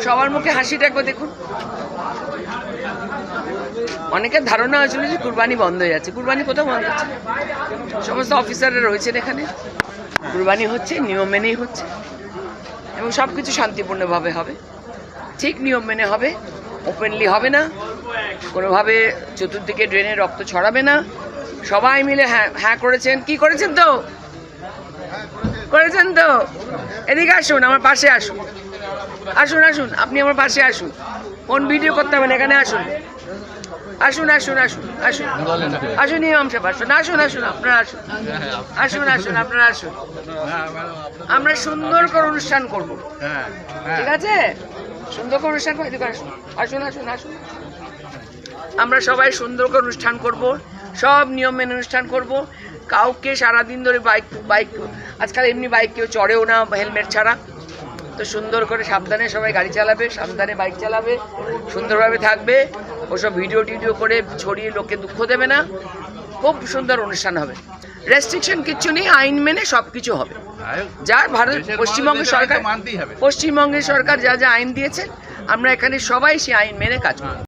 সবার মুখে হাসিটা একবার দেখুন। অনেকের ধারণা হয়েছিল যে কুরবানি বন্ধ হয়ে যাচ্ছে, কুরবানি কোথাও বন্ধ হচ্ছে, সমস্ত অফিসাররা রয়েছেন এখানে, কুরবানি হচ্ছে, নিয়ম মেনেই হচ্ছে এবং সব কিছু শান্তিপূর্ণভাবে হবে, ঠিক নিয়ম মেনে হবে, ওপেনলি হবে না, কোনোভাবে চতুর্দিকে ড্রেনে রক্ত ছড়াবে না। সবাই মিলে হ্যাঁ হ্যাঁ করেছেন, কি করেছেন তো, করেছেন তো। এদিকে আসুন, আমার পাশে আসুন, আসুন আসুন, আপনি আমার পাশে আসুন, কোন ভিডিও করতে হবে না, এখানে আসুন, আসুন আসুন আসুন আসুন আসুন, ইমাম সাহেব আসুন, আসুন আসুন, আপনারা আসুন, আসুন আসুন, আপনারা আসুন। আমরা সুন্দর করে অনুষ্ঠান করব, ঠিক আছে? সুন্দর করে অনুষ্ঠান করে, এদিকে আসুন, আসুন আসুন আসুন। আমরা সবাই সুন্দর করে অনুষ্ঠান করব, সব নিয়ম মেনে অনুষ্ঠান করব। কাউকে সারাদিন ধরে বাইক আজকাল এমনি বাইক কেউ চড়েও না হেলমেট ছাড়া। তো সুন্দর করে সাবধানে সবাই গাড়ি চালাবে, সাবধানে বাইক চালাবে, সুন্দরভাবে থাকবে, ওসব ভিডিও টিডিও করে ছড়িয়ে লোককে দুঃখ দেবে না। খুব সুন্দর অনুষ্ঠান হবে, রেস্ট্রিকশন কিচ্ছু নেই, আইন মেনে সব কিছু হবে। যা পশ্চিমবঙ্গের সরকার যা যা আইন দিয়েছে, আমরা এখানে সবাই সেই আইন মেনে কাজ করব।